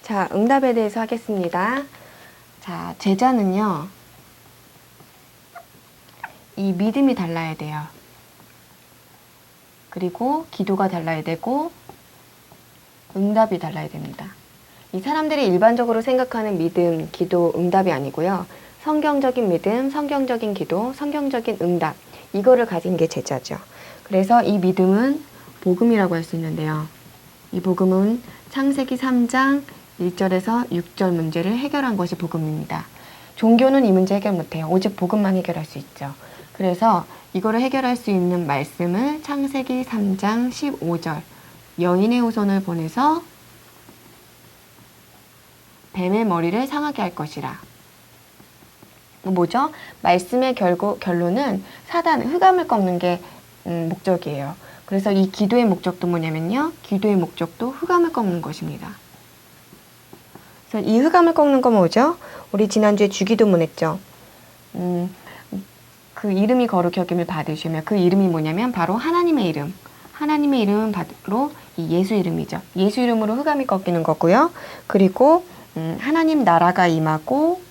자, 응답에 대해서 하겠습니다. 자, 제자는요, 이 믿음이 달라야 돼요. 그리고 기도가 달라야 되고, 응답이 달라야 됩니다. 이 사람들이 일반적으로 생각하는 믿음, 기도, 응답이 아니고요. 성경적인 믿음, 성경적인 기도, 성경적인 응답, 이거를 가진 게 제자죠. 그래서 이 믿음은 복음이라고 할 수 있는데요. 이 복음은 창세기 3장 1절에서 6절 문제를 해결한 것이 복음입니다. 종교는 이 문제 해결 못해요. 오직 복음만 해결할 수 있죠. 그래서 이거를 해결할 수 있는 말씀을 창세기 3장 15절 여인의 후손을 보내서 뱀의 머리를 상하게 할 것이라. 뭐죠? 말씀의 결론은 사단, 흑암을 꺾는 게 목적이에요. 그래서 이 기도의 목적도 뭐냐면요. 기도의 목적도 흑암을 꺾는 것입니다. 그래서 이 흑암을 꺾는 건 뭐죠? 우리 지난주에 주기도문 했죠. 그 이름이 거룩히 여김을 받으시며 그 이름이 뭐냐면 바로 하나님의 이름. 하나님의 이름은 바로 이 예수 이름이죠. 예수 이름으로 흑암이 꺾이는 거고요. 그리고 하나님 나라가 임하고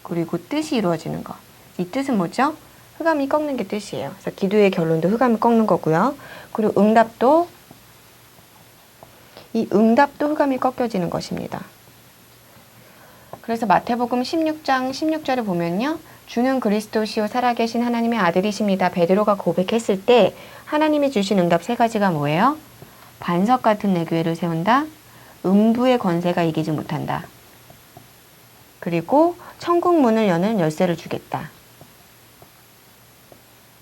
그리고 뜻이 이루어지는 것. 이 뜻은 뭐죠? 흑암이 꺾는 게 뜻이에요. 그래서 기도의 결론도 흑암이 꺾는 거고요. 그리고 이 응답도 흑암이 꺾여지는 것입니다. 그래서 마태복음 16장 16절에 보면요. 주는 그리스도시요 살아계신 하나님의 아들이십니다. 베드로가 고백했을 때 하나님이 주신 응답 세 가지가 뭐예요? 반석 같은 내 교회를 세운다. 음부의 권세가 이기지 못한다. 그리고 천국 문을 여는 열쇠를 주겠다.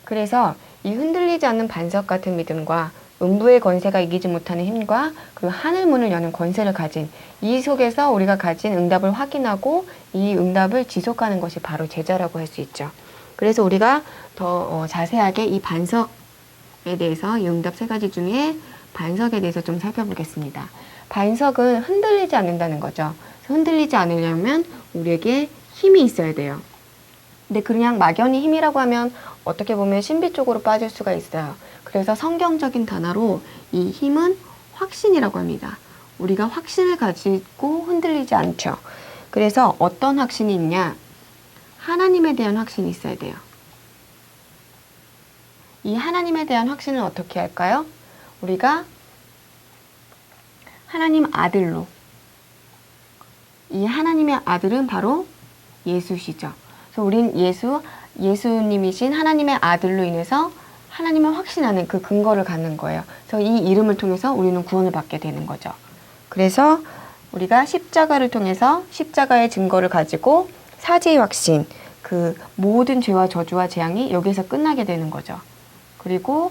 그래서 이 흔들리지 않는 반석 같은 믿음과 음부의 권세가 이기지 못하는 힘과 그 하늘 문을 여는 권세를 가진 이 속에서 우리가 가진 응답을 확인하고 이 응답을 지속하는 것이 바로 제자라고 할 수 있죠. 그래서 우리가 더 자세하게 이 반석에 대해서 이 응답 세 가지 중에 반석에 대해서 좀 살펴보겠습니다. 반석은 흔들리지 않는다는 거죠. 흔들리지 않으려면 우리에게 힘이 있어야 돼요. 근데 그냥 막연히 힘이라고 하면 어떻게 보면 신비 쪽으로 빠질 수가 있어요. 그래서 성경적인 단어로 이 힘은 확신이라고 합니다. 우리가 확신을 가지고 흔들리지 않죠. 그래서 어떤 확신이 있냐? 하나님에 대한 확신이 있어야 돼요. 이 하나님에 대한 확신은 어떻게 할까요? 우리가 하나님 아들로, 이 하나님의 아들은 바로 예수시죠. 그래서 우린 예수님이신 하나님의 아들로 인해서 하나님을 확신하는 그 근거를 갖는 거예요. 그래서 이 이름을 통해서 우리는 구원을 받게 되는 거죠. 그래서 우리가 십자가를 통해서 십자가의 증거를 가지고 사죄의 확신, 그 모든 죄와 저주와 재앙이 여기서 끝나게 되는 거죠. 그리고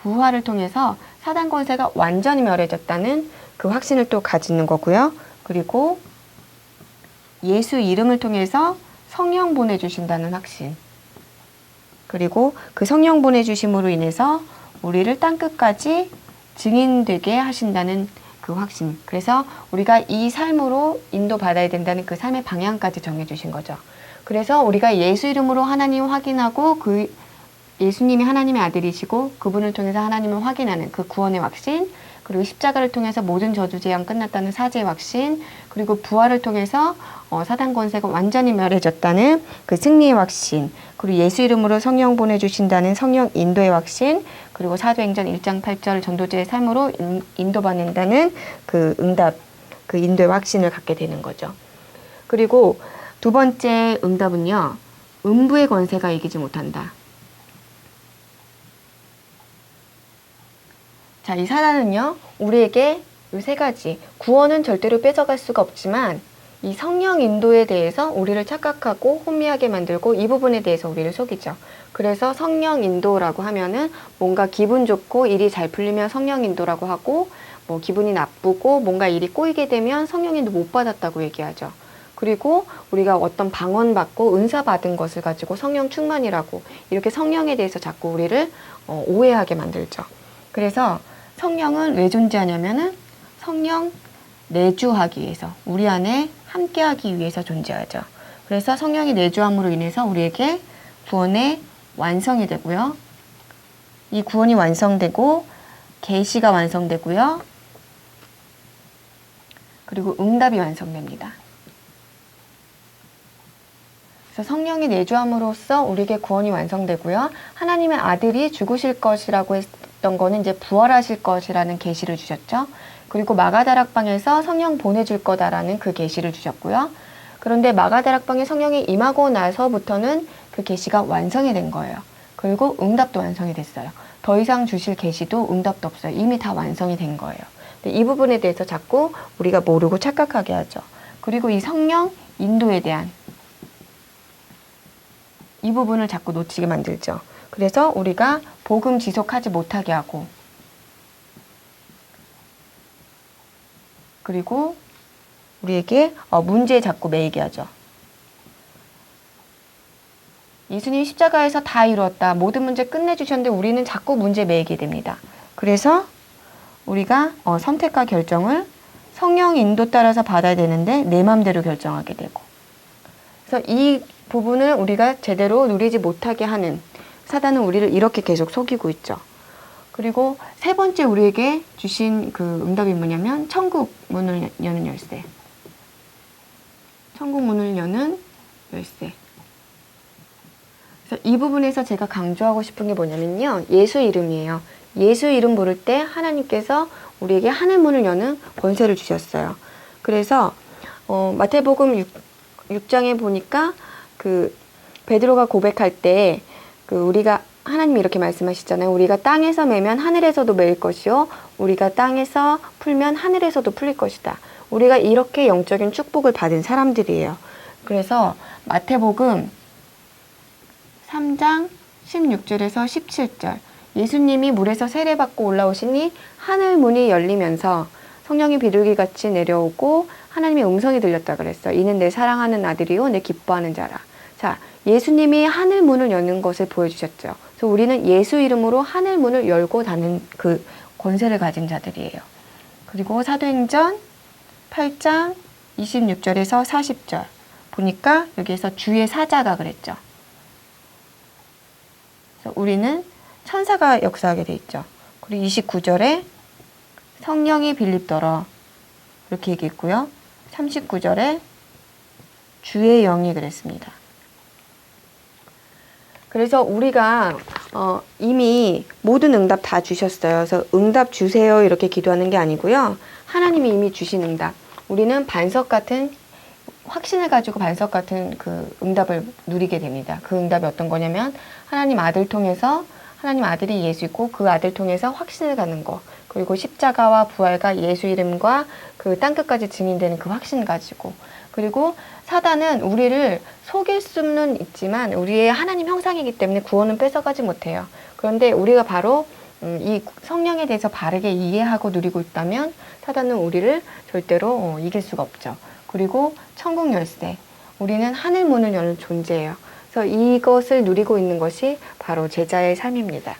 부활을 통해서 사단 권세가 완전히 멸해졌다는 그 확신을 또 가지는 거고요. 그리고 예수 이름을 통해서 성령 보내주신다는 확신. 그리고 그 성령 보내주심으로 인해서 우리를 땅끝까지 증인되게 하신다는 그 확신. 그래서 우리가 이 삶으로 인도받아야 된다는 그 삶의 방향까지 정해주신 거죠. 그래서 우리가 예수 이름으로 하나님 확인하고 그 예수님이 하나님의 아들이시고 그분을 통해서 하나님을 확인하는 그 구원의 확신, 그리고 십자가를 통해서 모든 저주 재앙 끝났다는 사죄의 확신, 그리고 부활을 통해서 사단 권세가 완전히 멸해졌다는 그 승리의 확신, 그리고 예수 이름으로 성령 보내주신다는 성령 인도의 확신, 그리고 사도행전 1장 8절 전도자의 삶으로 인도받는다는 그 응답, 그 인도의 확신을 갖게 되는 거죠. 그리고 두 번째 응답은요. 음부의 권세가 이기지 못한다. 자, 이 사단은요, 우리에게 이 세 가지, 구원은 절대로 뺏어갈 수가 없지만 이 성령 인도에 대해서 우리를 착각하고 혼미하게 만들고 이 부분에 대해서 우리를 속이죠. 그래서 성령 인도라고 하면은 뭔가 기분 좋고 일이 잘 풀리면 성령 인도라고 하고, 뭐 기분이 나쁘고 뭔가 일이 꼬이게 되면 성령 인도 못 받았다고 얘기하죠. 그리고 우리가 어떤 방언 받고 은사 받은 것을 가지고 성령 충만이라고 이렇게 성령에 대해서 자꾸 우리를 오해하게 만들죠. 그래서 성령은 왜 존재하냐면은 성령 내주하기 위해서, 우리 안에 함께하기 위해서 존재하죠. 그래서 성령이 내주함으로 인해서 우리에게 구원의 완성이 되고요. 이 구원이 완성되고 계시가 완성되고요. 그리고 응답이 완성됩니다. 그래서 성령이 내주함으로써 우리에게 구원이 완성되고요. 하나님의 아들이 죽으실 것이라고 했던 거는 이제 부활하실 것이라는 계시를 주셨죠. 그리고 마가다락방에서 성령 보내줄 거다라는 그 계시를 주셨고요. 그런데 마가다락방에 성령이 임하고 나서부터는 그 계시가 완성이 된 거예요. 그리고 응답도 완성이 됐어요. 더 이상 주실 계시도 응답도 없어요. 이미 다 완성이 된 거예요. 근데 이 부분에 대해서 자꾸 우리가 모르고 착각하게 하죠. 그리고 이 성령 인도에 대한 이 부분을 자꾸 놓치게 만들죠. 그래서 우리가 복음 지속하지 못하게 하고, 그리고 우리에게 문제에 자꾸 매이게 하죠. 예수님이 십자가에서 다 이루었다. 모든 문제 끝내주셨는데 우리는 자꾸 문제에 매이게 됩니다. 그래서 우리가 선택과 결정을 성령 인도 따라서 받아야 되는데 내 마음대로 결정하게 되고, 그래서 이 부분을 우리가 제대로 누리지 못하게 하는 사단은 우리를 이렇게 계속 속이고 있죠. 그리고 세 번째 우리에게 주신 그 응답이 뭐냐면 천국 문을 여는 열쇠. 천국 문을 여는 열쇠. 그래서 이 부분에서 제가 강조하고 싶은 게 뭐냐면요. 예수 이름이에요. 예수 이름 부를 때 하나님께서 우리에게 하늘 문을 여는 권세를 주셨어요. 그래서 마태복음 6장에 보니까 그 베드로가 고백할 때 그 우리가 하나님이 이렇게 말씀하시잖아요. 우리가 땅에서 매면 하늘에서도 매일 것이요. 우리가 땅에서 풀면 하늘에서도 풀릴 것이다. 우리가 이렇게 영적인 축복을 받은 사람들이에요. 그래서 마태복음 3장 16절에서 17절 예수님이 물에서 세례받고 올라오시니 하늘 문이 열리면서 성령이 비둘기같이 내려오고 하나님의 음성이 들렸다 그랬어요. 이는 내 사랑하는 아들이요 내 기뻐하는 자라. 자, 예수님이 하늘 문을 여는 것을 보여주셨죠. 그래서 우리는 예수 이름으로 하늘 문을 열고 닫는 그 권세를 가진 자들이에요. 그리고 사도행전 8장 26절에서 40절 보니까 여기에서 주의 사자가 그랬죠. 그래서 우리는 천사가 역사하게 돼 있죠. 그리고 29절에 성령이 빌립더러 이렇게 얘기했고요. 39절에 주의 영이 그랬습니다. 그래서 우리가 이미 모든 응답 다 주셨어요. 그래서 응답 주세요 이렇게 기도하는 게 아니고요. 하나님이 이미 주신 응답. 우리는 반석 같은 확신을 가지고 반석 같은 그 응답을 누리게 됩니다. 그 응답이 어떤 거냐면 하나님 아들 통해서 하나님 아들이 예수이고 그 아들 통해서 확신을 갖는 거. 그리고 십자가와 부활과 예수 이름과 그 땅끝까지 증인되는 그 확신 가지고. 그리고 사단은 우리를 속일 수는 있지만 우리의 하나님 형상이기 때문에 구원은 뺏어가지 못해요. 그런데 우리가 바로 이 성령에 대해서 바르게 이해하고 누리고 있다면 사단은 우리를 절대로 이길 수가 없죠. 그리고 천국 열쇠. 우리는 하늘 문을 여는 존재예요. 그래서 이것을 누리고 있는 것이 바로 제자의 삶입니다.